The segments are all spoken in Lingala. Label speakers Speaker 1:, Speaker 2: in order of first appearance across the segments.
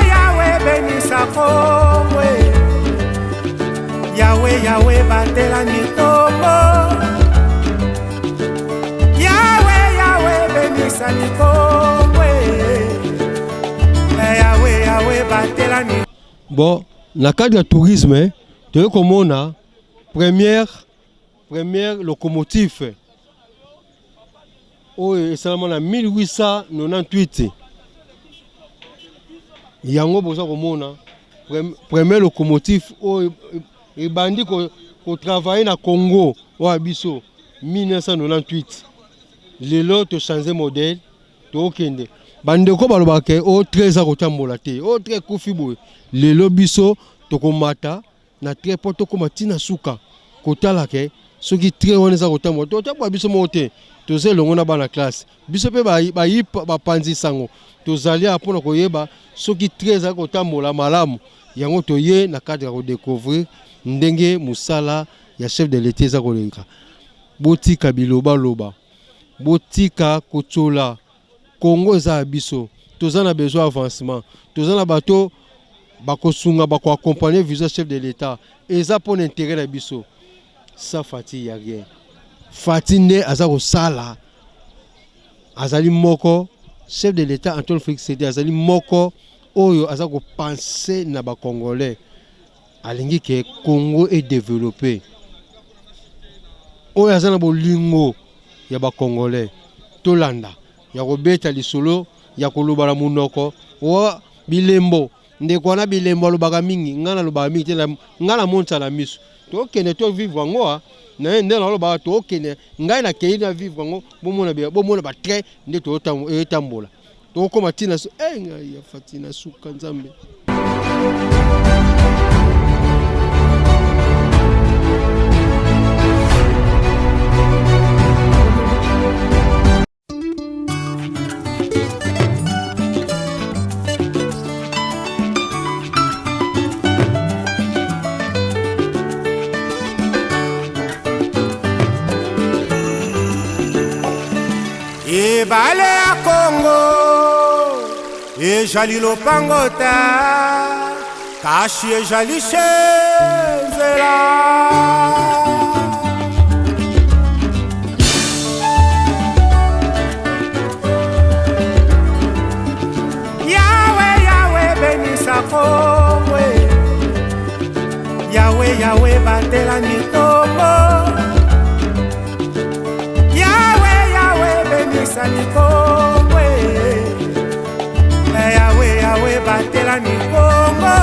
Speaker 1: Yahweh benisa Congo, Yahweh Yahweh batela nikombo, Yahweh Yahweh benisa nikombo, Yahweh Yahweh batela nikombo.
Speaker 2: Bon, dans le cadre du tourisme, tu vois comment on a première locomotive. Oh, c'est seulement en 1898. Il y a un première locomotive et bandit qui travaille dans le Congo au Abisso 1998. Les lots changé modèle, to kende. Bande ko balobake o 13 ans kotambola te, o très kufibo. Les lots biso to komata na très poto komatina suka. Kotala ke soki très oneza kotambola. To tabwa biso mote. To ze longo na bana classe. Biso pe ba panzi sango. To zali apona koyeba soki 13 ans kotambola malamu. Yango to ye na cadre ko découvrir ndenge musala ya chef de l'État za kolenga. Botika biloba loba. Botika kotola. Congo eza biso. Toza na besoin avancement. Toza na bato bakosunga bako accompagner visa chef de l'État. Eza pour l'intérêt na biso. Ça fati ya rien. Fati nde aza ko sala. Azali moko chef de l'État Antoine Félix Tshisekedi azali moko oyo aza ko penser na ba Congolais. Alingi ke Congo est développé. Oyo aza na bolingo ya ba Congolais. Tolanda ya kobeta lisolo ya kolobala munoko wa bilembo ndeko na bilembo lobaka mingi ngana lobaka mingi te ngana monta la miso to kene to vivre ngo na ndela lobaka to kene ngai na kei na vivre ngo bomona ba très nde to tambola to koma tina ngai ya fatina suka nzambe.
Speaker 1: Ebale ya Congo ejali lopangota kashi ejali shenzela Yahweh Yahweh benisa Congo Yahweh Yahweh batela nikombo Nikombo Yahweh Yahweh batela nikombo.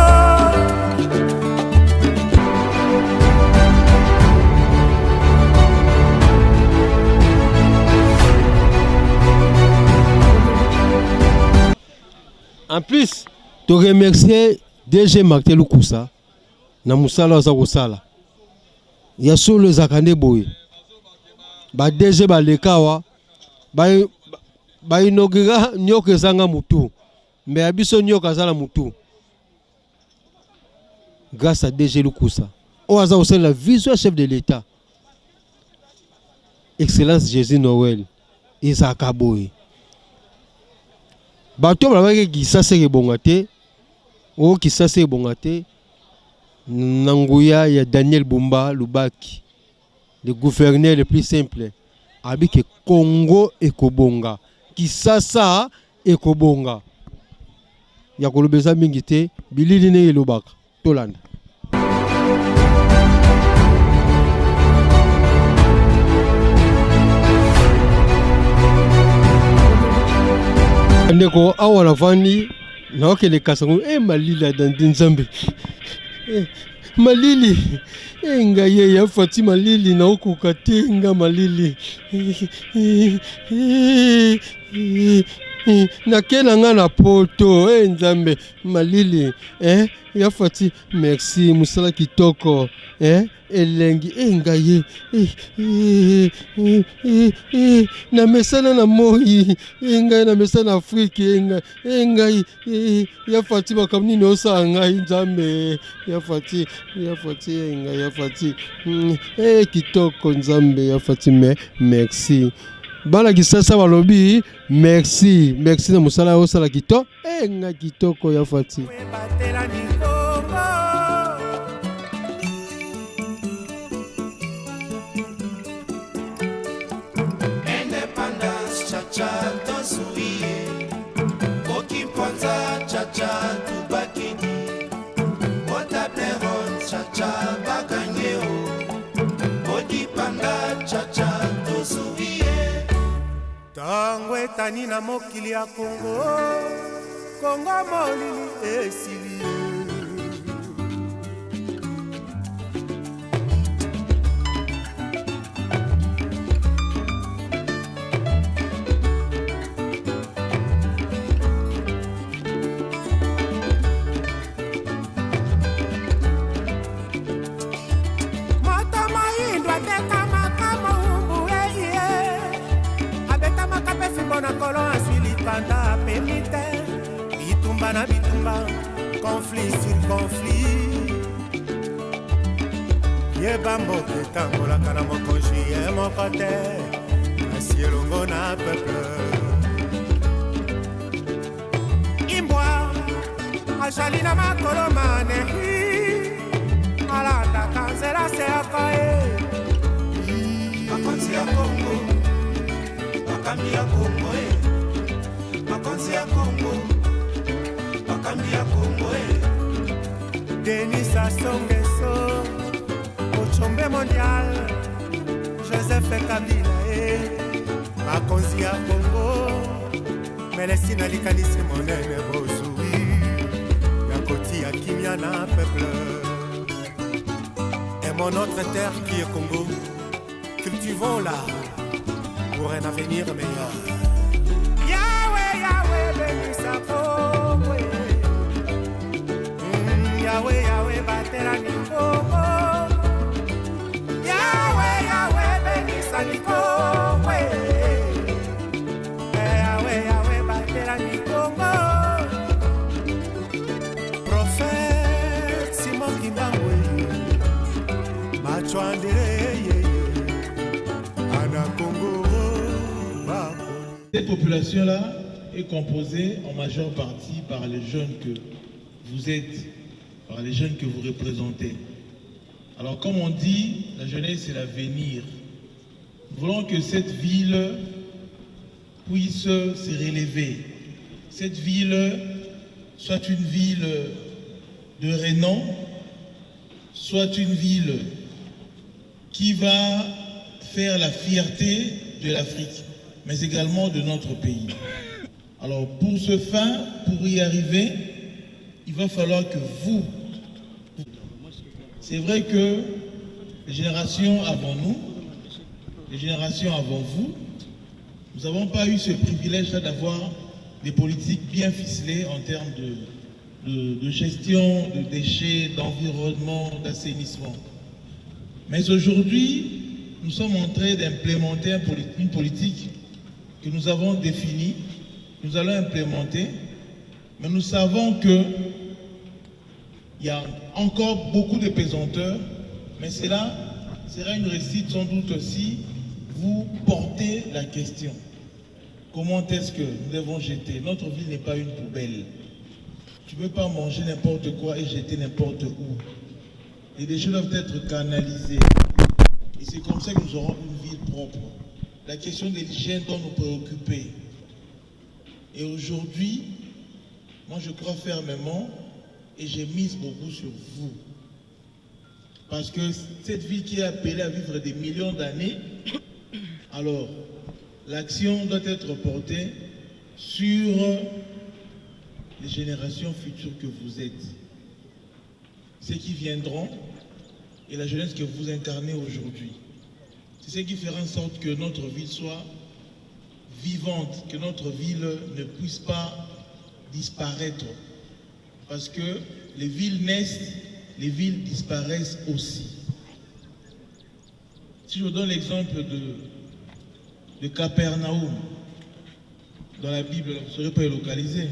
Speaker 2: En plus, te remercier DG Martin Lukusa na musala za kosala. Ya solo zakande boye. Ba DG balekawa ba inaugura nyoka zanga mutu. Mais abiso nyoka zala mutu. Grâce à DG Lukusa. On a aussi la vision chef de l'État. Excellence Jésus Noël. Isaac Aboy. Bato balabaki kisasa ke bongate. O kisasa ke bongate. Nanguya ya Daniel Bumba Lubaki. Le gouverneur le plus simple. Abike Congo ekobonga. Kisasa ekobonga. Ya kolobeza mingi te bilili ne elobaka tolanda. Ndeko awa na vandi na okele kasango malila dans Nzambe. Malili ngaye ya fati malili na okoka te nga malili na kena nga na poto Nzambe malili ya fati merci musala kitoko elengi ngaye na mesana na moi ngaye na mesana Afrique ngaye ya fati makamni no sa ngai Nzambe ya fati ngaye ya fati kitoko Nzambe ya fati merci bana kisasa balobi merci na musala osala kito nga kitoko ya fati
Speaker 1: Independence chacha tozuie okimponza chacha tubakini otableron chacha baganyeo odipanda chacha tozuie tango etani na mokili ya Kongo Kongo molili esili na bitumba conflit sur conflit yeba mboka etambolaka na mokonzi ye moko te kasi elongo na peuple imbwa azali na makolo manehi alandaka nzela seyaka ye makonzi ya Kongo makambi ya Kongo makonzi ya Kongo Denis Sassou Nguesso Ochombe mondial Joseph Kabila makonzi ya Kongo melesina likanisi monene bozui ya koti ya kimia na peuple et mon autre terre qui est Congo cultivons-la pour un avenir meilleur Yahweh Yahweh bénisse Kongo Yahweh, Yahweh, batela ni Kongo. Yahweh, Yahweh, benisa ni Kongo. Yahweh, Yahweh, batela ni Kongo. Prophète Simon Kimbangwe, Machwandere, Ana Congo.
Speaker 3: Cette population-là est composée en majeure partie par les jeunes que vous êtes, par les jeunes que vous représentez. Alors comme on dit, la jeunesse c'est l'avenir. Nous voulons que cette ville puisse se relever. Cette ville soit une ville de renom, soit une ville qui va faire la fierté de l'Afrique, mais également de notre pays. Alors pour ce fin, pour y arriver, il va falloir que vous... C'est vrai que les générations avant nous, les générations avant vous, nous n'avons pas eu ce privilège-là d'avoir des politiques bien ficelées en termes de gestion de déchets, d'environnement, d'assainissement. Mais aujourd'hui, nous sommes en train d'implémenter une politique que nous avons définie, nous allons implémenter, mais nous savons que il y a encore beaucoup de pesanteurs, mais cela sera une réussite sans doute si vous portez la question. Comment est-ce que nous devons jeter? Notre ville n'est pas une poubelle. Tu ne peux pas manger n'importe quoi et jeter n'importe où. Les déchets doivent être canalisés. Et c'est comme ça que nous aurons une ville propre. La question de l'hygiène doit nous préoccuper. Et aujourd'hui, moi je crois fermement et j'ai mise beaucoup sur vous. Parce que cette ville qui est appelée à vivre des millions d'années, alors l'action doit être portée sur les générations futures que vous êtes. Ceux qui viendront et la jeunesse que vous incarnez aujourd'hui. C'est ce qui fera en sorte que notre ville soit vivante, que notre ville ne puisse pas disparaître. Parce que les villes naissent, les villes disparaissent aussi. Si je vous donne l'exemple de Capernaum, dans la Bible, vous ne saurez pas le localiser.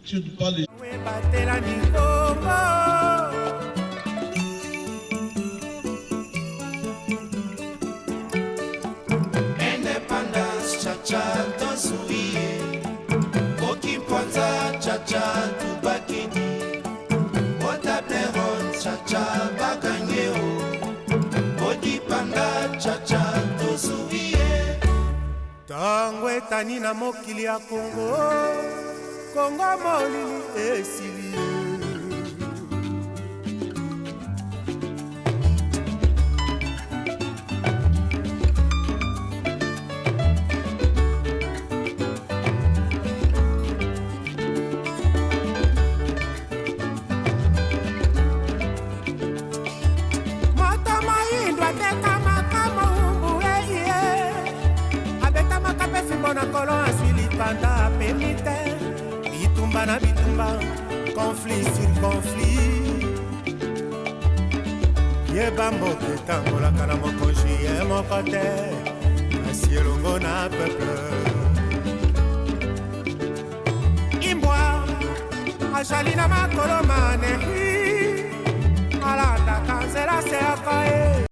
Speaker 3: Si je vous parle de...
Speaker 1: bosatani na mokili ya Kongo, Kongo molili esili. Bitumba na bitumba, conflit sur conflit. Yeba mboke tambolaka na mokonzi ye moko te, asi elongo na peuple. Imbwa azali na makolo manehi, alandaka nzela seaka ye.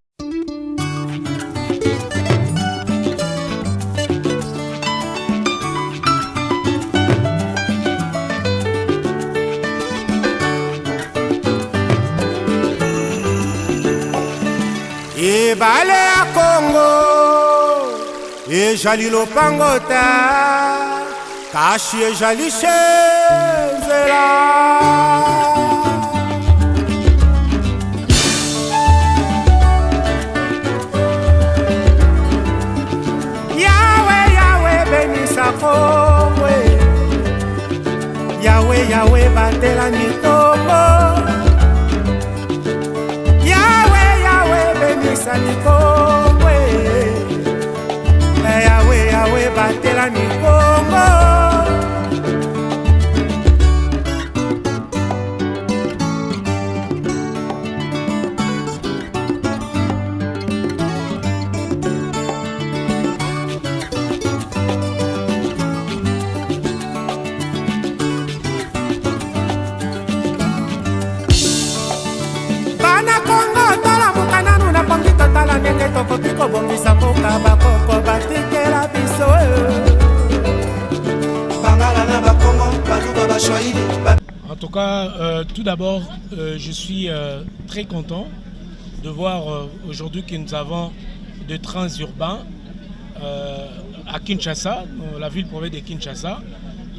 Speaker 1: Ebale ya Kongo ezali lopango ta, kasi ezali nzela. Yawe Yawe benisa Kongo, Yawe Yawe batela Kongo, benisa Kongo, Yawe Yawe batela Kongo. Bana Kongo tola mukananu na pongi totala ndenge tokoki kobongisa mboka bakoko batikela biso.
Speaker 4: En tout cas, tout d'abord, je suis très content de voir aujourd'hui que nous avons de transurbains à Kinshasa, la ville-province de Kinshasa.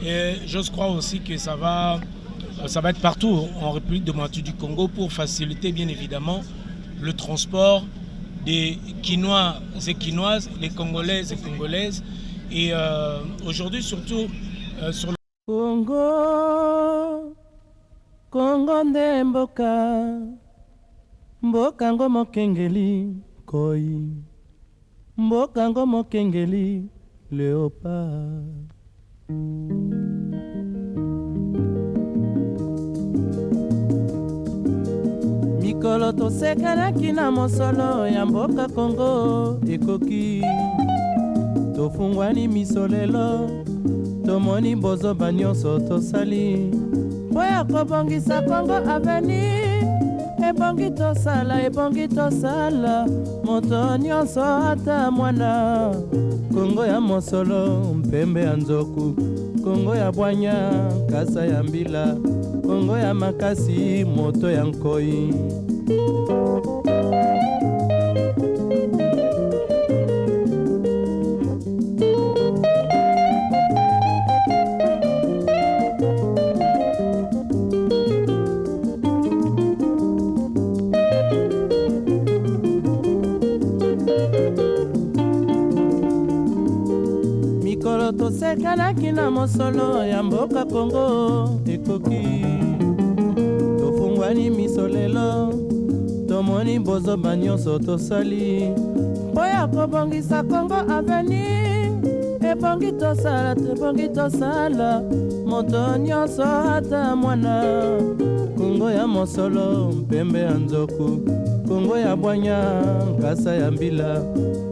Speaker 4: Et j'ose croire aussi que ça va être partout en République démocratique du Congo pour faciliter bien évidemment le transport des Quinois et Quinoises, les Congolaises et Congolaises. Et aujourd'hui surtout sur le
Speaker 5: Congo, Congo nde mboka, mboka ngo mokengeli koi, mboka ngo mokengeli léopard. Mikolo tosekanaki na mosolo ya mboka Kongo ekoki, tofungwani misolelo, tomoni bozoba nyonso tosali mpo ya kobongisa Kongo avenir. Ebongi tosala moto nyonso ata mwana. Kongo ya mosolo mpembe ya nzoku, Kongo ya bwanya kasa ya mbila, Kongo ya makasi moto ya nkoi. Mikolo tosekanaki na mosolo ya mboka Kongo ekoki, tofungwani misolelo, tomoni bozoba nyonso tosali mpo ya kobongisa Kongo avenir. Ebongi tosala moto nyonso ata mwana. Kongo ya mosolo mpembe ya nzoku, Kongo ya bwanya nkasa ya mbila,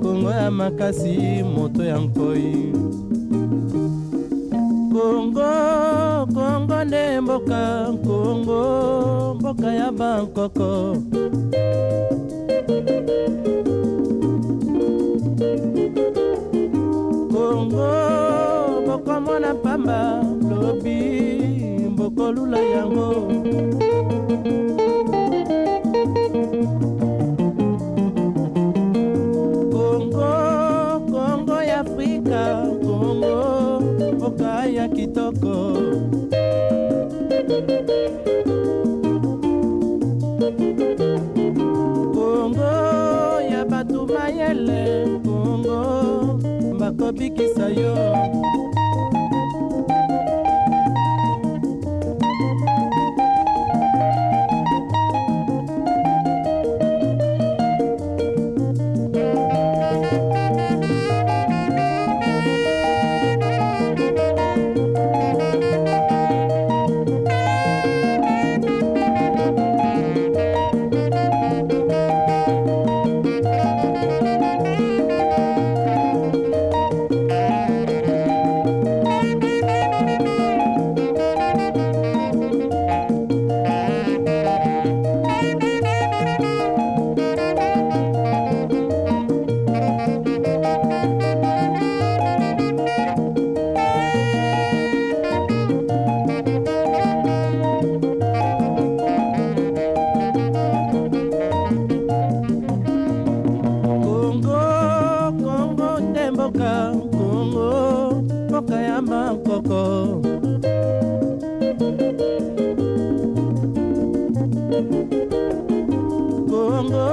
Speaker 5: Kongo ya makasi moto ya nkoi. Kongo nde mboka, Kongo mboka ya bankoko. Kongo boko mona pamba lobi, boko lula yango. Kongo ya Afrika, Kongo ya kitoko. Kongo ya batu mayele, Kongo bakobikisa yo. Kongo, mboka ya makoko. Kongo,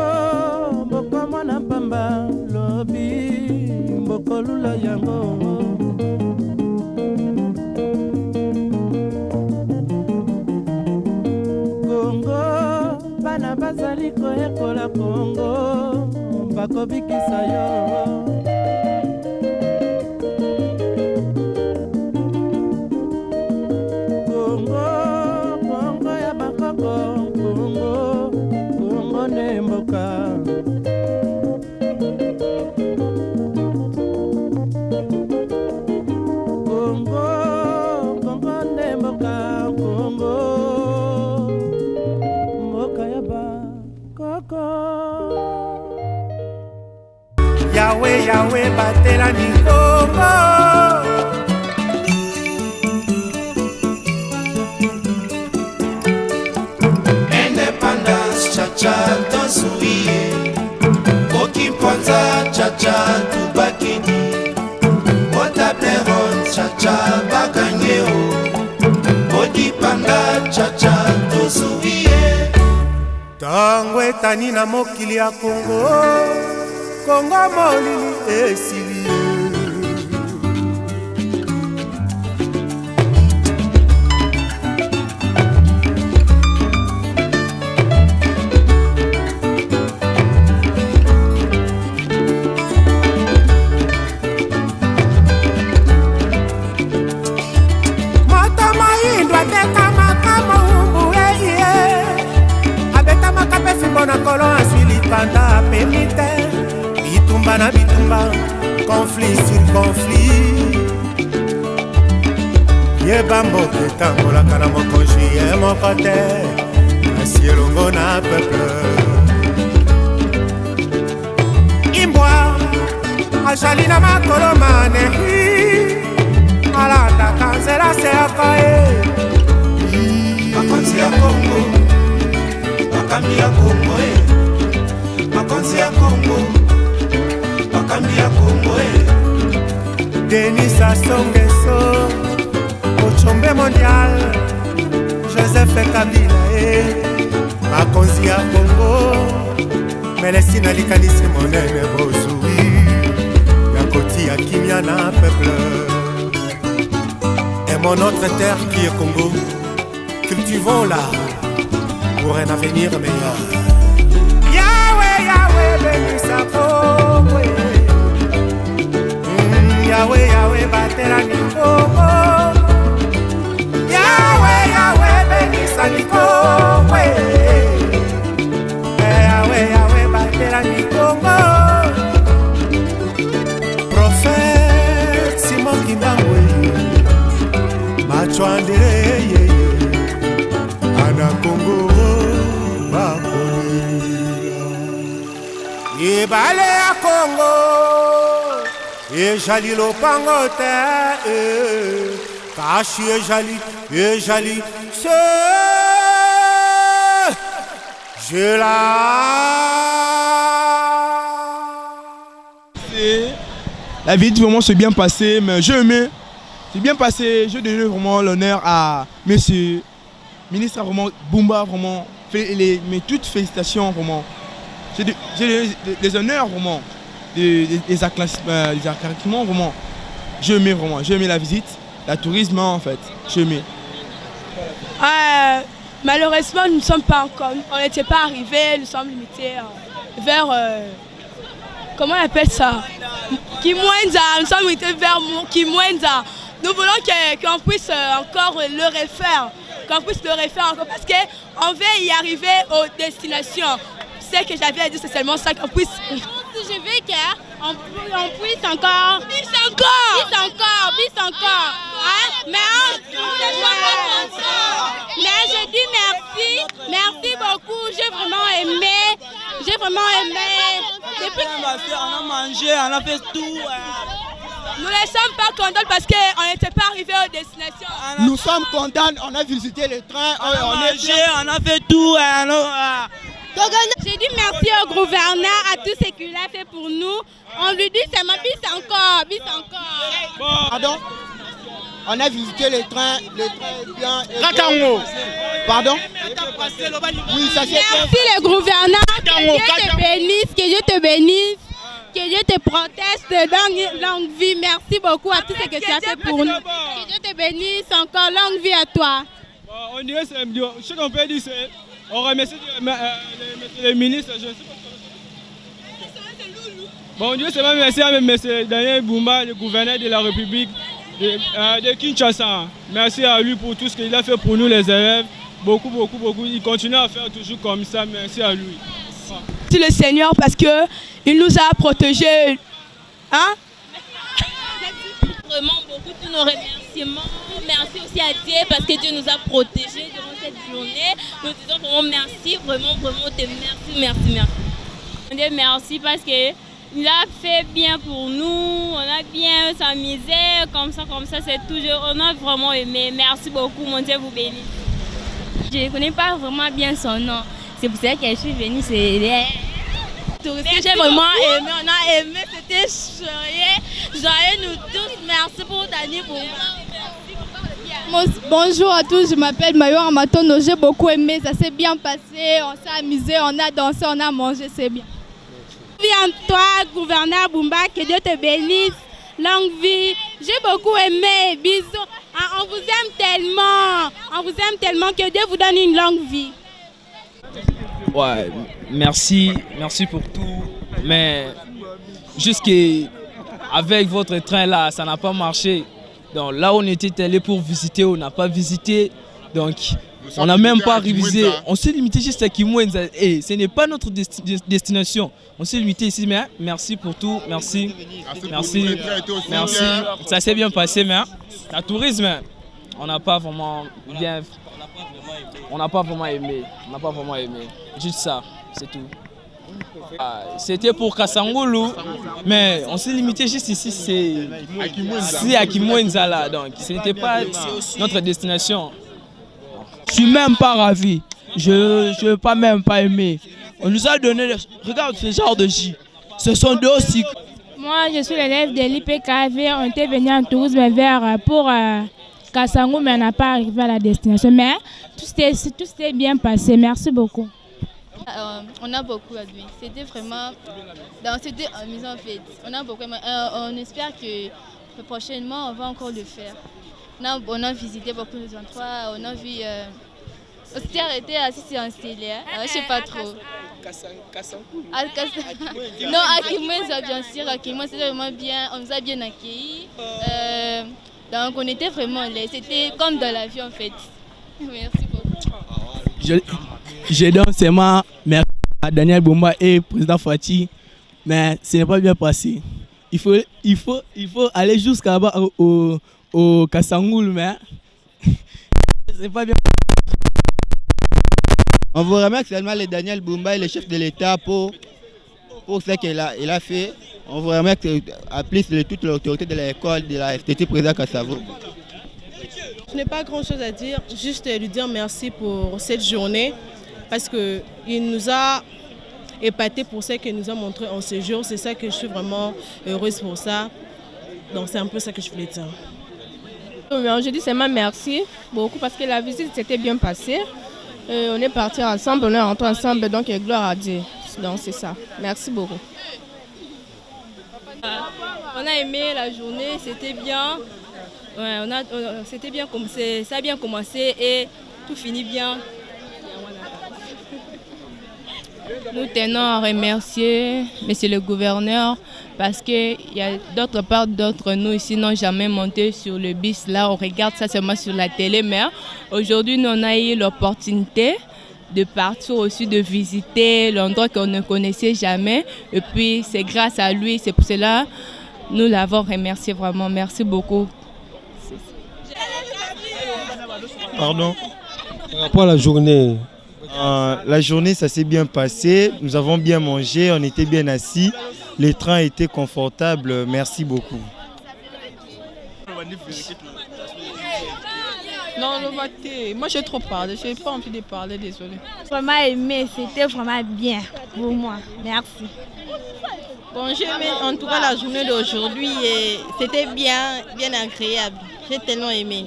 Speaker 5: mboka mwana pamba, lobi, mboko lula yango. Kongo, bana bazali koyekola Kongo, bakobikisa yo.
Speaker 1: Yahweh, Yahweh, batela ni Kongo.
Speaker 6: Indépendance, chacha, dansuie. Okimponza, chacha, tubakini. Otableron, chacha, baganyeo. Odipanda, chacha, dansuie.
Speaker 1: Tango etani na mokili ya Kongo, Kongo molili esili. Mata maindwa teka makama umbu eye. Abeta makape fimbo na kolo asili panda pemite. Bitumba na bitumba, conflit sur conflit. Yeba mboke tambolaka na mokonzi ye moko te, asi elongo na peuple. Imbwa azali na makolo manehi, alandaka nzela se yaka ye.
Speaker 6: Makonzi ya Kongo, makambi ya Kongo makonzi ya Kongo, makambi ya Kongo
Speaker 1: Denis Sassou Nguesso, Ochombe mondial, Joseph Kabila makonzi ya Kongo, Melesina likanisi monene bozui, yakoti ya kimia na peuple. Et mon autre terre qui est Congo, cultivons-la pour un avenir meilleur. Yahweh, Yahweh, bénis sa Congo. Yahweh, Yahweh, batela ni Congo. Yahweh, Yahweh, bénis sa Congo. Yahweh, Yahweh, batela ni Congo. Prophète Simon Kimbangwe, macho andele ana Congo bakolela. Ibale ya Congo ejali lopango te kashi ejali se jela.
Speaker 7: La vie vraiment s'est bien passée, mais j'ai aimé C'est bien passé. Je donne vraiment l'honneur à monsieur ministre vraiment Bumba, vraiment. Mais toutes félicitations, vraiment. J'ai des honneurs, vraiment. Des acclamateurs, vraiment. J'ai aimé la visite, la tourisme, en fait. J'ai aimé.
Speaker 8: Malheureusement, nous ne sommes pas encore. On n'était pas arrivés, nous sommes limités vers. Comment on appelle ça? Kimwenza. Nous sommes limités vers Kimwenza. Nous voulons qu'on puisse encore le refaire. Qu'on puisse le refaire encore parce qu'on veut y arriver aux destinations. Ce que j'avais à dire, c'est seulement ça qu'on puisse.
Speaker 9: Je veux qu'on puisse encore.
Speaker 8: Bis encore!
Speaker 9: Hein? Mais je dis merci beaucoup. J'ai vraiment aimé.
Speaker 10: Depuis on a mangé, on a fait tout.
Speaker 8: Nous ne sommes pas contents parce qu'on n'était pas arrivés aux destinations.
Speaker 10: Nous sommes contents, on a visité le train, on a mangé, on a fait tout.
Speaker 9: Je dis merci au gouverneur, à tout ce qu'il a fait pour nous. On lui dit seulement bis encore.
Speaker 10: Pardon? On a visité le train bien. Pardon? Oui, ça c'est.
Speaker 9: Merci le gouverneur, que Dieu te bénisse, que Dieu te protège de longue vie. Merci beaucoup à tout ce que tu as fait pour nous. Que Dieu te bénisse encore, longue vie à toi.
Speaker 7: On dirait ce qu'on peut dire, c'est on remercie le ministre. Je sais pas. Bon, on dirait c'est même merci à M. Daniel Bumba, le gouverneur de la République de Kinshasa. Merci à lui pour tout ce qu'il a fait pour nous les élèves. Beaucoup. Il continue à faire toujours comme ça. Merci à lui.
Speaker 8: Merci le Seigneur parce qu'il nous a protégés. Hein?
Speaker 9: Vraiment beaucoup tous nos remerciements. Merci aussi à Dieu parce que Dieu nous a protégés durant cette journée. Nous disons vraiment merci, vraiment, merci.
Speaker 11: Merci parce que il a fait bien pour nous, on a bien s'amusé, comme ça, c'est toujours, on a vraiment aimé. Merci beaucoup, mon Dieu vous bénisse. Je ne connais pas vraiment bien son nom, c'est pour ça que je suis venue, c'est...
Speaker 9: J'ai vraiment aimé, on a aimé, c'était joyeux nous tous, merci pour Dani pour moi.
Speaker 12: Bonjour à tous, je m'appelle Mayo Amatono, j'ai beaucoup aimé, ça s'est bien passé, on s'est amusé, on a dansé, on a mangé, c'est bien.
Speaker 9: Viens toi, gouverneur Bumba, que Dieu te bénisse, longue vie. J'ai beaucoup aimé, bisous. On vous aime tellement que Dieu vous donne une longue vie.
Speaker 10: Ouais, merci pour tout. Mais jusqu'avec votre train là, ça n'a pas marché. Donc là, on était allé pour visiter, on n'a pas visité. Donc on n'a même pas révisé. On s'est limité juste à Kimwenza. Et ce n'est pas notre destination. On s'est limité ici, mais merci pour tout. Merci. Ça s'est bien passé, mais le tourisme, on n'a pas vraiment aimé. Juste ça, c'est tout. C'était pour Kasangulu, mais on s'est limité juste ici, c'est à Kimwenza là. Donc ce n'était pas notre destination.
Speaker 13: Je suis même pas ravi. Je n'ai même pas aimé. On nous a donné... Regarde ce genre de J. Ce sont deux aussi.
Speaker 11: Moi, je suis l'élève de l'IPKV. On était venu en tourisme pour Kassangou, mais on n'a pas arrivé à la destination. Mais tout s'est bien passé. Merci beaucoup.
Speaker 12: On a beaucoup admis. C'était vraiment... C'était amusant en fait. On a beaucoup aimé. On espère que prochainement, on va encore le faire. On a visité beaucoup d'endroits, on a vu... on s'était arrêté assis sur un stélé, je ne sais pas trop. Non, à Kimwenza, bien sûr, à Kimwenza, c'était vraiment bien, on nous a bien accueillis. Donc on était vraiment là, c'était comme dans l'avion en fait. Merci beaucoup.
Speaker 13: Je donne seulement merci à Daniel Bumba et président Fati, mais ce n'est pas bien passé. Il faut aller jusqu'à là-bas au Kassangoul, mais c'est pas bien.
Speaker 10: On vous remercie seulement le Daniel Bumba et le chef de l'État pour ce qu'il a fait. On vous remercie à plus de toute l'autorité de l'école, de la FTT président Kassavo.
Speaker 14: Je n'ai pas grand chose à dire, juste lui dire merci pour cette journée parce qu'il nous a épaté pour ce qu'il nous a montré en séjour. C'est ça que je suis vraiment heureuse pour ça. Donc c'est un peu ça que je voulais dire.
Speaker 15: Je dis seulement merci beaucoup parce que la visite s'était bien passée. On est partis ensemble, on est rentrés ensemble, donc gloire à Dieu. Donc c'est ça. Merci beaucoup.
Speaker 16: On a aimé la journée, c'était bien. Ouais, c'était bien, ça a bien commencé et tout finit bien.
Speaker 17: Nous tenons à remercier Monsieur le gouverneur parce qu'il y a d'autre part d'entre nous ici n'ont jamais monté sur le bus. Là, on regarde ça seulement sur la télé, mais aujourd'hui, nous on a eu l'opportunité de partir aussi, de visiter l'endroit qu'on ne connaissait jamais. Et puis, c'est grâce à lui, c'est pour cela que nous l'avons remercié vraiment. Merci beaucoup.
Speaker 18: Pardon?
Speaker 2: Par rapport à la journée.
Speaker 18: La journée, ça s'est bien passé. Nous avons bien mangé, on était bien assis. Les trains étaient confortables. Merci beaucoup.
Speaker 19: Non, moi j'ai trop parlé, j'ai pas envie de parler, désolé.
Speaker 20: Vraiment aimé, c'était vraiment bien pour moi. Merci.
Speaker 19: Bon, j'ai aimé en tout cas la journée d'aujourd'hui et c'était bien agréable. J'ai tellement aimé.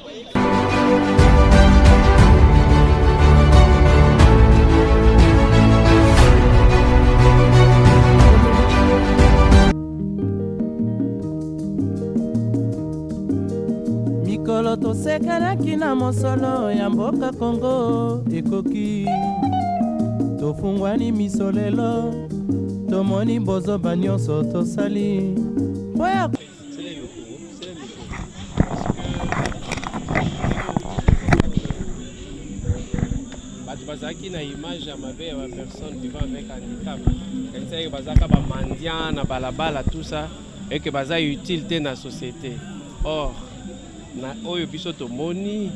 Speaker 5: mikolo tosekanaki na mosolo ya mboka Kongo ekoki tofungwani miso lelo tomoni bozoba nyonso tosali oya
Speaker 21: bato bazalaki na image ya mabe ya bapersone vivant avec handicap kanisaki bazalaka bamandian na balabala tout ça et que baza utile te na société. Or na oyo biso tomoni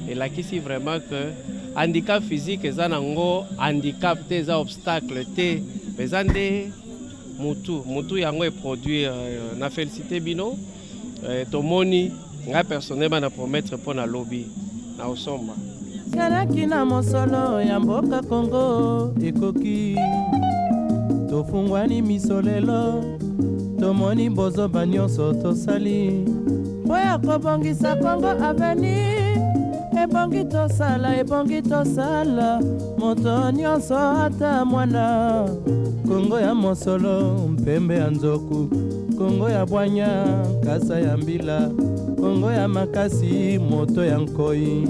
Speaker 21: elakisi vraiment que handicap physique eza nango handicap te, eza obstacle te, eza nde mutu yango eproduire na félicité bino tomoni ngai personnellement na promettre mpo na lobi na osomba
Speaker 5: kanaki na mosolo ya mboka Kongo ekoki tofungwani miso lelo tomoni bozoba nyonso tosali oya kobongisa Kongo avenir ebongi tosala moto nyonso ata mwana Kongo ya mosolo mpembe ya nzoku Kongo ya bwanya kasa ya mbila Kongo ya makasi moto ya nkoi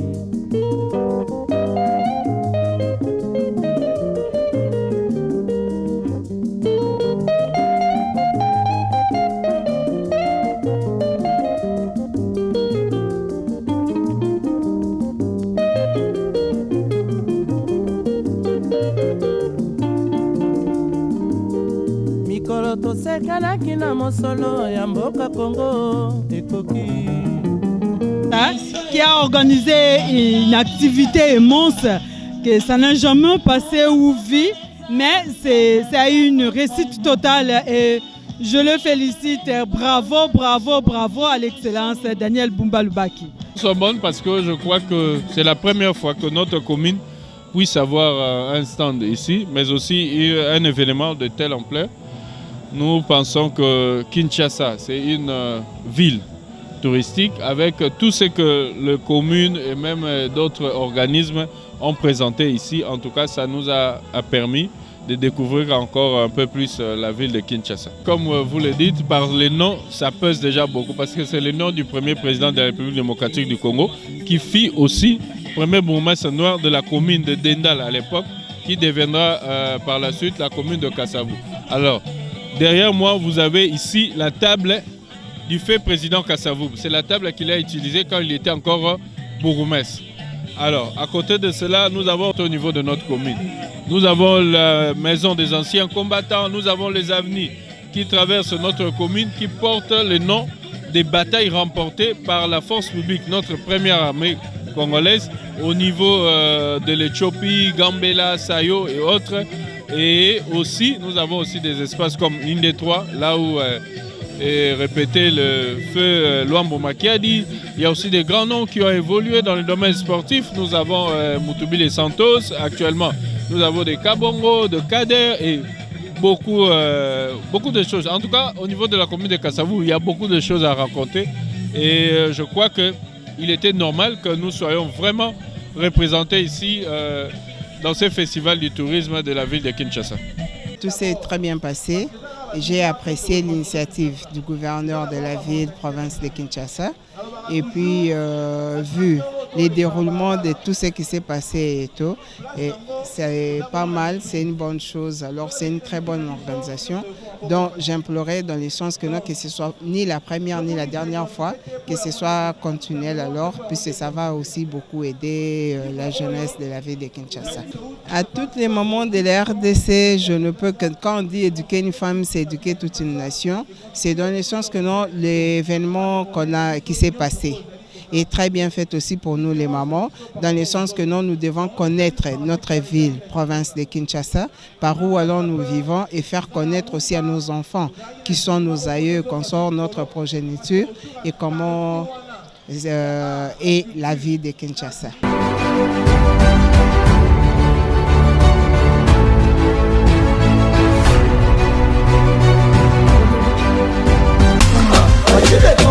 Speaker 5: tosekanaki na mosolo ya mboka Congo ekoki
Speaker 22: qui a organisé une activité immense que ça n'a jamais passé ou vu, mais c'est une réussite totale et je le félicite. Bravo à l'excellence Daniel Bumba Lubaki.
Speaker 23: Nous sommes bonnes parce que je crois que c'est la première fois que notre commune puisse avoir un stand ici, mais aussi un événement de telle ampleur. Nous pensons que Kinshasa, c'est une ville touristique avec tout ce que les communes et même d'autres organismes ont présenté ici. En tout cas, ça nous a permis de découvrir encore un peu plus la ville de Kinshasa. Comme vous le dites, par les noms, ça pèse déjà beaucoup parce que c'est le nom du premier président de la République démocratique du Congo qui fit aussi premier bourgmestre noir de la commune de Dendal à l'époque, qui deviendra par la suite la commune de Kasavu. Alors, derrière moi, vous avez ici la table du fait président Kasavu. C'est la table qu'il a utilisée quand il était encore bourgmestre. Alors, à côté de cela, nous avons au niveau de notre commune. Nous avons la maison des anciens combattants, nous avons les avenues qui traversent notre commune, qui portent le nom des batailles remportées par la force publique, notre première armée congolaise, au niveau de l'Éthiopie, Gambela, Sayo et autres. Et aussi, nous avons aussi des espaces comme Ligne des Trois, là où est répété le feu Luambo Makiadi. Il y a aussi des grands noms qui ont évolué dans le domaine sportif. Nous avons Mutubi et Santos actuellement. Nous avons des Kabongo, de Kader et beaucoup de choses. En tout cas, au niveau de la commune de Kasavu, il y a beaucoup de choses à raconter. Et je crois que il était normal que nous soyons vraiment représentés ici dans ce festival du tourisme de la ville de Kinshasa.
Speaker 3: Tout s'est très bien passé. J'ai apprécié l'initiative du gouverneur de la ville, province de Kinshasa. Et puis, vu les déroulements de tout ce qui s'est passé et tout, et c'est pas mal, c'est une bonne chose. Alors, c'est une très bonne organisation. Donc, j'implorais dans les sens que non, que ce soit ni la première ni la dernière fois, que ce soit continuel alors, puisque ça va aussi beaucoup aider la jeunesse de la ville de Kinshasa. À tous les moments de la RDC, je ne peux que, quand on dit éduquer une femme, c'est éduquer toute une nation. C'est dans le sens que non, l'événement qui s'est passé est très bien fait aussi pour nous les mamans, dans le sens que nous devons connaître notre ville, province de Kinshasa, par où alors nous vivons et faire connaître aussi à nos enfants qui sont nos aïeux, qu'on sort notre progéniture et comment est la vie de Kinshasa.
Speaker 1: Give it